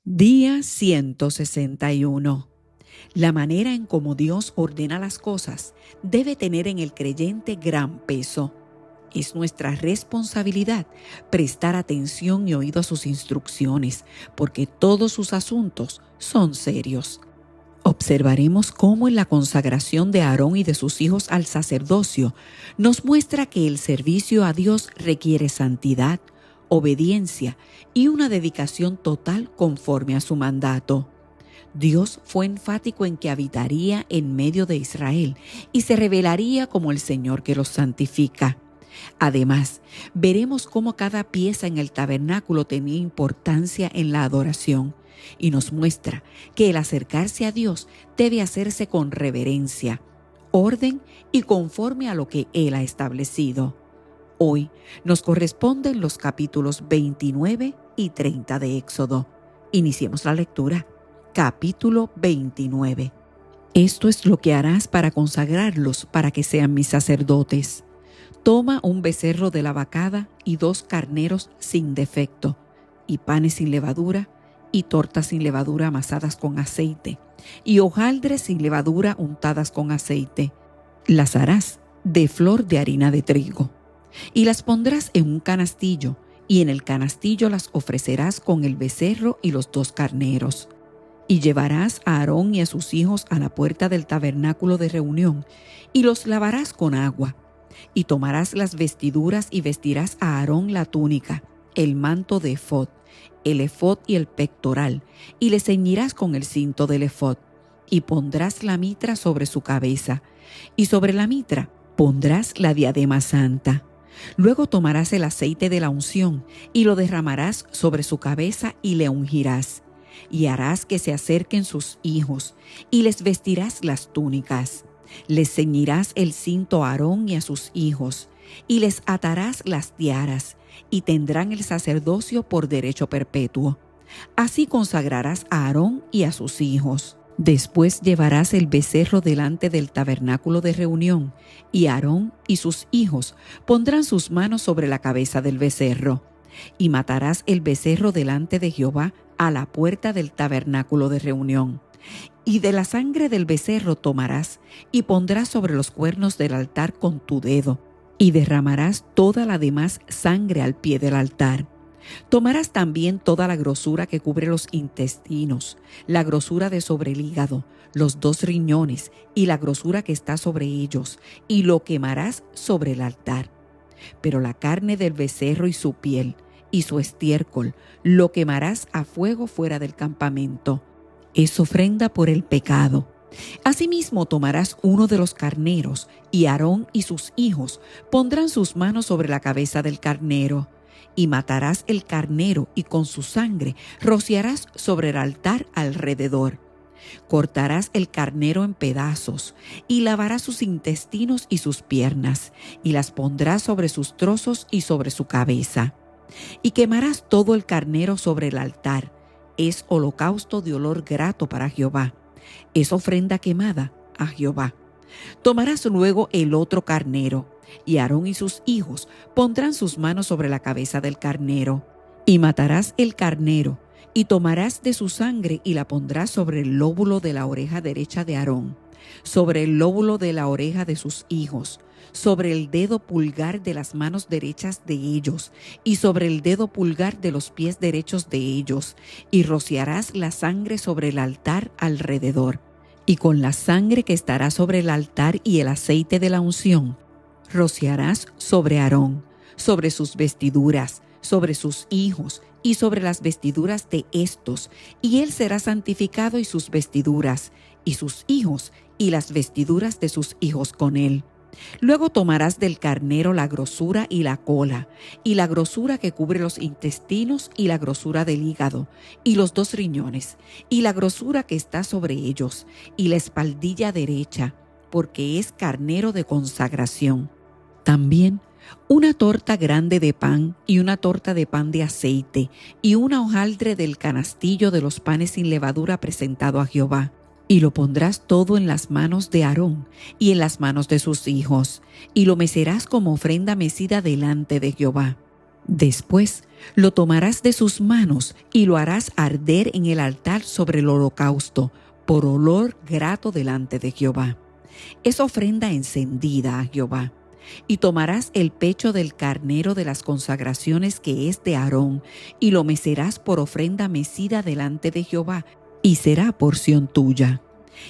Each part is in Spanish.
Día 161. La manera en cómo Dios ordena las cosas debe tener en el creyente gran peso. Es nuestra responsabilidad prestar atención y oído a sus instrucciones, porque todos sus asuntos son serios. Observaremos cómo en la consagración de Aarón y de sus hijos al sacerdocio nos muestra que el servicio a Dios requiere santidad, obediencia y una dedicación total conforme a su mandato. Dios fue enfático en que habitaría en medio de Israel y se revelaría como el Señor que los santifica. Además, veremos cómo cada pieza en el tabernáculo tenía importancia en la adoración y nos muestra que el acercarse a Dios debe hacerse con reverencia, orden y conforme a lo que Él ha establecido. Hoy nos corresponden los capítulos 29 y 30 de Éxodo. Iniciemos la lectura. Capítulo 29. Esto es lo que harás para consagrarlos para que sean mis sacerdotes. Toma un becerro de la vacada y 2 carneros sin defecto, y panes sin levadura, y tortas sin levadura amasadas con aceite, y hojaldres sin levadura untadas con aceite. Las harás de flor de harina de trigo. Y las pondrás en un canastillo, y en el canastillo las ofrecerás con el becerro y los 2 carneros. Y llevarás a Aarón y a sus hijos a la puerta del tabernáculo de reunión, y los lavarás con agua. Y tomarás las vestiduras y vestirás a Aarón la túnica, el manto de efod, el efod y el pectoral, y le ceñirás con el cinto del efod, y pondrás la mitra sobre su cabeza, y sobre la mitra pondrás la diadema santa. Luego tomarás el aceite de la unción, y lo derramarás sobre su cabeza y le ungirás. Y harás que se acerquen sus hijos, y les vestirás las túnicas. Les ceñirás el cinto a Aarón y a sus hijos, y les atarás las tiaras, y tendrán el sacerdocio por derecho perpetuo. Así consagrarás a Aarón y a sus hijos. Después llevarás el becerro delante del tabernáculo de reunión, y Aarón y sus hijos pondrán sus manos sobre la cabeza del becerro. Y matarás el becerro delante de Jehová a la puerta del tabernáculo de reunión. Y de la sangre del becerro tomarás, y pondrás sobre los cuernos del altar con tu dedo, y derramarás toda la demás sangre al pie del altar. Tomarás también toda la grosura que cubre los intestinos, la grosura de sobre el hígado, los 2 riñones, y la grosura que está sobre ellos, y lo quemarás sobre el altar. Pero la carne del becerro y su piel, y su estiércol, lo quemarás a fuego fuera del campamento. Es ofrenda por el pecado. Asimismo tomarás uno de los carneros, y Aarón y sus hijos pondrán sus manos sobre la cabeza del carnero. Y matarás el carnero, y con su sangre rociarás sobre el altar alrededor. Cortarás el carnero en pedazos, y lavarás sus intestinos y sus piernas, y las pondrás sobre sus trozos y sobre su cabeza. Y quemarás todo el carnero sobre el altar. Es holocausto de olor grato para Jehová. Es ofrenda quemada a Jehová. Tomarás luego el otro carnero, y Aarón y sus hijos pondrán sus manos sobre la cabeza del carnero. Y matarás el carnero, y tomarás de su sangre y la pondrás sobre el lóbulo de la oreja derecha de Aarón, sobre el lóbulo de la oreja de sus hijos, sobre el dedo pulgar de las manos derechas de ellos, y sobre el dedo pulgar de los pies derechos de ellos, y rociarás la sangre sobre el altar alrededor. Y con la sangre que estará sobre el altar y el aceite de la unción, rociarás sobre Aarón, sobre sus vestiduras, sobre sus hijos, y sobre las vestiduras de éstos, y él será santificado y sus vestiduras, y sus hijos, y las vestiduras de sus hijos con él. Luego tomarás del carnero la grosura y la cola, y la grosura que cubre los intestinos, y la grosura del hígado, y los 2 riñones, y la grosura que está sobre ellos, y la espaldilla derecha, porque es carnero de consagración. También una torta grande de pan, y una torta de pan de aceite, y una hojaldre del canastillo de los panes sin levadura presentado a Jehová. Y lo pondrás todo en las manos de Aarón y en las manos de sus hijos, y lo mecerás como ofrenda mecida delante de Jehová. Después lo tomarás de sus manos y lo harás arder en el altar sobre el holocausto, por olor grato delante de Jehová. Es ofrenda encendida a Jehová. Y tomarás el pecho del carnero de las consagraciones que es de Aarón, y lo mecerás por ofrenda mecida delante de Jehová, y será porción tuya.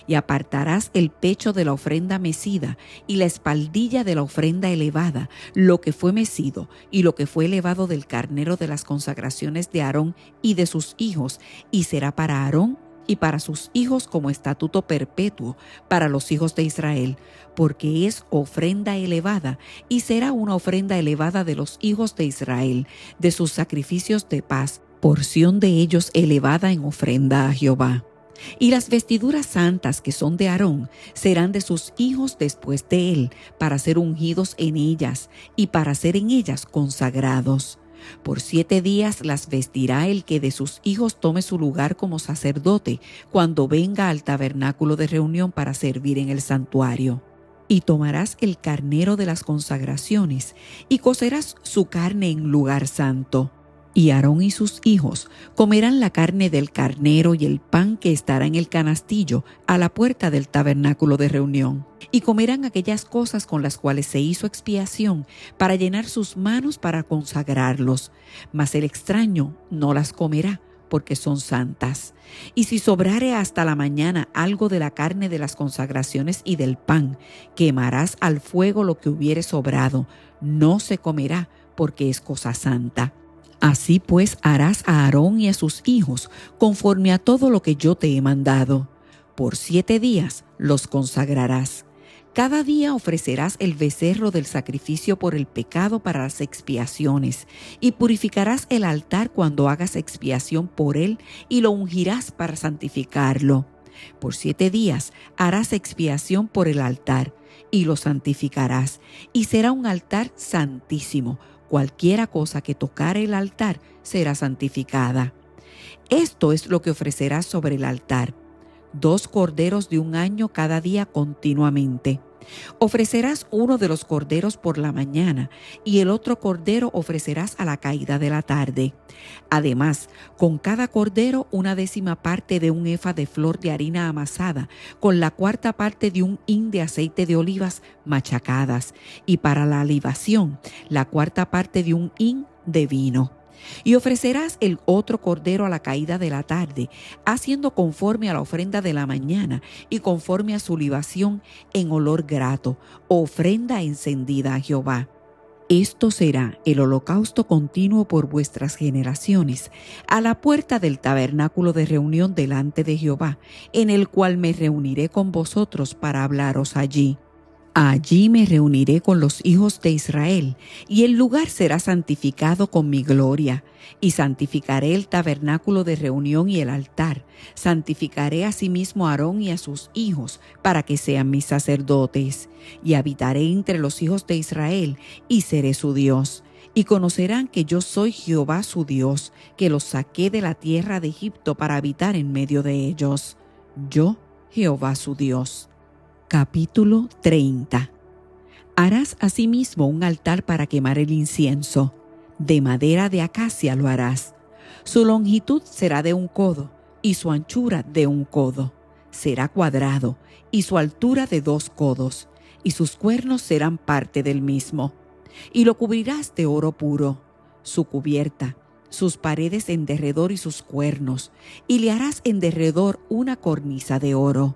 Y apartarás el pecho de la ofrenda mecida y la espaldilla de la ofrenda elevada, lo que fue mecido y lo que fue elevado del carnero de las consagraciones de Aarón y de sus hijos, y será para Aarón y para sus hijos como estatuto perpetuo para los hijos de Israel, porque es ofrenda elevada, y será una ofrenda elevada de los hijos de Israel, de sus sacrificios de paz, porción de ellos elevada en ofrenda a Jehová. Y las vestiduras santas que son de Aarón serán de sus hijos después de él, para ser ungidos en ellas y para ser en ellas consagrados. Por 7 días las vestirá el que de sus hijos tome su lugar como sacerdote, cuando venga al tabernáculo de reunión para servir en el santuario. Y tomarás el carnero de las consagraciones, y cocerás su carne en lugar santo. Y Aarón y sus hijos comerán la carne del carnero y el pan que estará en el canastillo a la puerta del tabernáculo de reunión. Y comerán aquellas cosas con las cuales se hizo expiación, para llenar sus manos para consagrarlos. Mas el extraño no las comerá, porque son santas. Y si sobrare hasta la mañana algo de la carne de las consagraciones y del pan, quemarás al fuego lo que hubiere sobrado. No se comerá, porque es cosa santa. Así pues harás a Aarón y a sus hijos conforme a todo lo que yo te he mandado. Por 7 días los consagrarás. Cada día ofrecerás el becerro del sacrificio por el pecado para las expiaciones, y purificarás el altar cuando hagas expiación por él, y lo ungirás para santificarlo. Por 7 días harás expiación por el altar, y lo santificarás, y será un altar santísimo. Cualquiera cosa que tocare el altar será santificada. Esto es lo que ofrecerás sobre el altar: 2 corderos de 1 año cada día continuamente. Ofrecerás uno de los corderos por la mañana, y el otro cordero ofrecerás a la caída de la tarde. Además, con cada cordero 1/10 parte de un efa de flor de harina amasada, con la 1/4 parte de un hin de aceite de olivas machacadas, y para la libación, la 1/4 parte de un hin de vino. Y ofrecerás el otro cordero a la caída de la tarde, haciendo conforme a la ofrenda de la mañana y conforme a su libación en olor grato, ofrenda encendida a Jehová. Esto será el holocausto continuo por vuestras generaciones, a la puerta del tabernáculo de reunión delante de Jehová, en el cual me reuniré con vosotros para hablaros allí. Allí me reuniré con los hijos de Israel, y el lugar será santificado con mi gloria. Y santificaré el tabernáculo de reunión y el altar. Santificaré asimismo a Aarón y a sus hijos, para que sean mis sacerdotes. Y habitaré entre los hijos de Israel, y seré su Dios. Y conocerán que yo soy Jehová su Dios, que los saqué de la tierra de Egipto para habitar en medio de ellos. Yo, Jehová su Dios. Capítulo 30. Harás asimismo un altar para quemar el incienso. De madera de acacia lo harás. Su longitud será de 1 codo, y su anchura de 1 codo. Será cuadrado, y su altura de 2 codos, y sus cuernos serán parte del mismo. Y lo cubrirás de oro puro, su cubierta, sus paredes en derredor y sus cuernos, y le harás en derredor una cornisa de oro.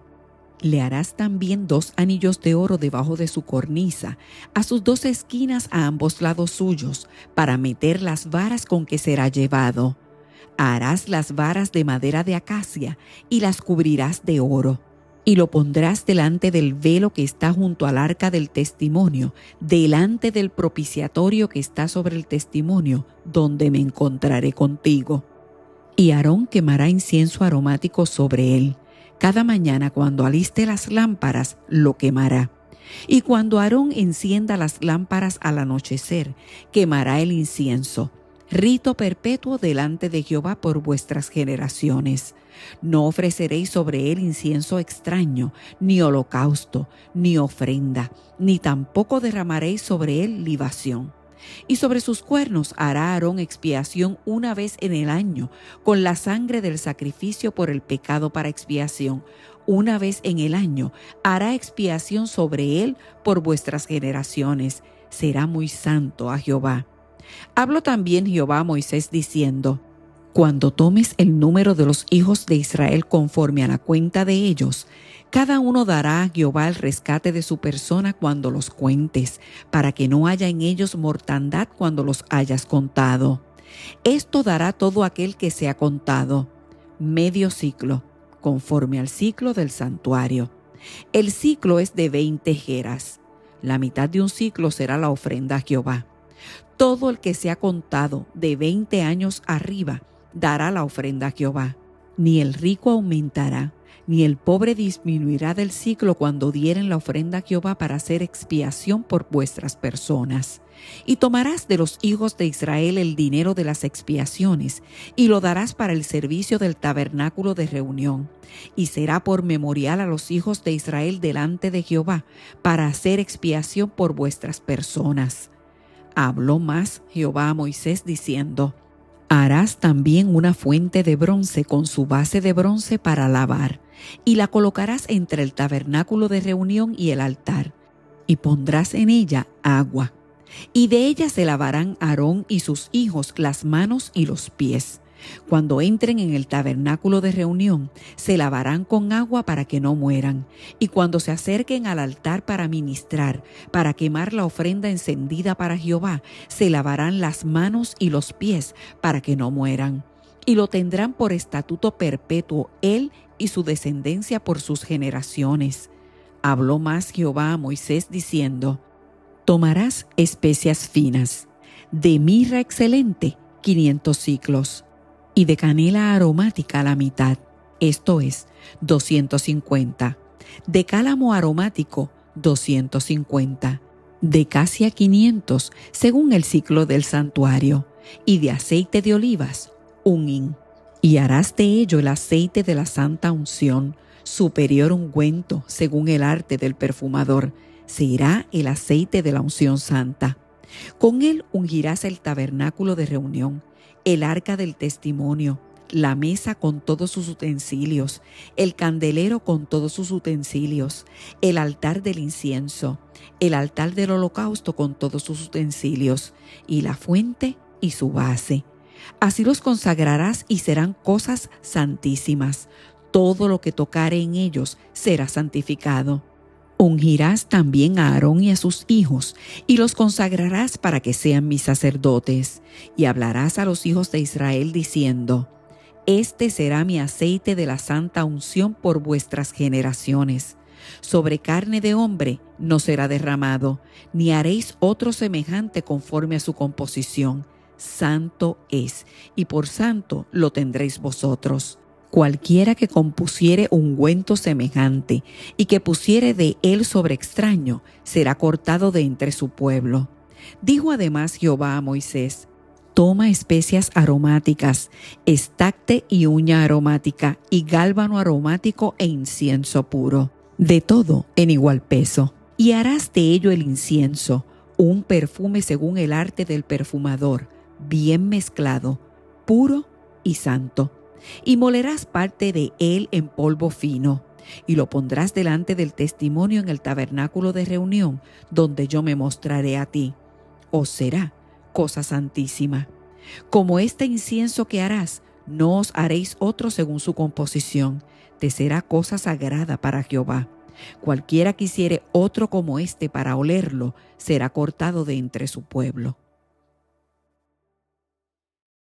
Le harás también 2 anillos de oro debajo de su cornisa, a sus 2 esquinas a ambos lados suyos, para meter las varas con que será llevado. Harás las varas de madera de acacia y las cubrirás de oro. Y lo pondrás delante del velo que está junto al arca del testimonio, delante del propiciatorio que está sobre el testimonio, donde me encontraré contigo. Y Aarón quemará incienso aromático sobre él. Cada mañana cuando aliste las lámparas, lo quemará. Y cuando Aarón encienda las lámparas al anochecer, quemará el incienso. Rito perpetuo delante de Jehová por vuestras generaciones. No ofreceréis sobre él incienso extraño, ni holocausto, ni ofrenda, ni tampoco derramaréis sobre él libación. Y sobre sus cuernos hará Aarón expiación una vez en el año, con la sangre del sacrificio por el pecado para expiación. Una vez en el año hará expiación sobre él por vuestras generaciones. Será muy santo a Jehová. Habló también Jehová a Moisés diciendo: Cuando tomes el número de los hijos de Israel conforme a la cuenta de ellos, cada uno dará a Jehová el rescate de su persona cuando los cuentes, para que no haya en ellos mortandad cuando los hayas contado. Esto dará todo aquel que sea contado, medio ciclo, conforme al ciclo del santuario. El ciclo es de 20 geras. La mitad de un ciclo será la ofrenda a Jehová. Todo el que sea contado de 20 años arriba dará la ofrenda a Jehová. Ni el rico aumentará, ni el pobre disminuirá del ciclo cuando dieren la ofrenda a Jehová para hacer expiación por vuestras personas. Y tomarás de los hijos de Israel el dinero de las expiaciones, y lo darás para el servicio del tabernáculo de reunión, y será por memorial a los hijos de Israel delante de Jehová, para hacer expiación por vuestras personas. Habló más Jehová a Moisés diciendo: Harás también una fuente de bronce con su base de bronce para lavar, y la colocarás entre el tabernáculo de reunión y el altar, y pondrás en ella agua, y de ella se lavarán Aarón y sus hijos las manos y los pies. Cuando entren en el tabernáculo de reunión, se lavarán con agua para que no mueran, y cuando se acerquen al altar para ministrar, para quemar la ofrenda encendida para Jehová, se lavarán las manos y los pies para que no mueran. Y lo tendrán por estatuto perpetuo él y su descendencia por sus generaciones. Habló más Jehová a Moisés diciendo: Tomarás especias finas, de mirra excelente 500 siclos, y de canela aromática la mitad, esto es 250, de cálamo aromático 250, de casia 500 según el ciclo del santuario, y de aceite de olivas 1 hin. Y harás de ello el aceite de la santa unción, superior ungüento según el arte del perfumador, será el aceite de la unción santa. Con él ungirás el tabernáculo de reunión, el arca del testimonio, la mesa con todos sus utensilios, el candelero con todos sus utensilios, el altar del incienso, el altar del holocausto con todos sus utensilios, y la fuente y su base. Así los consagrarás y serán cosas santísimas. Todo lo que tocare en ellos será santificado. Ungirás también a Aarón y a sus hijos, y los consagrarás para que sean mis sacerdotes. Y hablarás a los hijos de Israel diciendo: Este será mi aceite de la santa unción por vuestras generaciones. Sobre carne de hombre no será derramado, ni haréis otro semejante conforme a su composición. Santo es, y por santo lo tendréis vosotros. Cualquiera que compusiere ungüento semejante y que pusiere de él sobre extraño, será cortado de entre su pueblo. Dijo además Jehová a Moisés: Toma especias aromáticas, estacte y uña aromática, y gálbano aromático e incienso puro, de todo en igual peso. Y harás de ello el incienso, un perfume según el arte del perfumador, bien mezclado, puro y santo. Y molerás parte de él en polvo fino, y lo pondrás delante del testimonio en el tabernáculo de reunión, donde yo me mostraré a ti. Os será cosa santísima. Como este incienso que harás, no os haréis otro según su composición. Te será cosa sagrada para Jehová. Cualquiera que hiciere otro como este para olerlo, será cortado de entre su pueblo.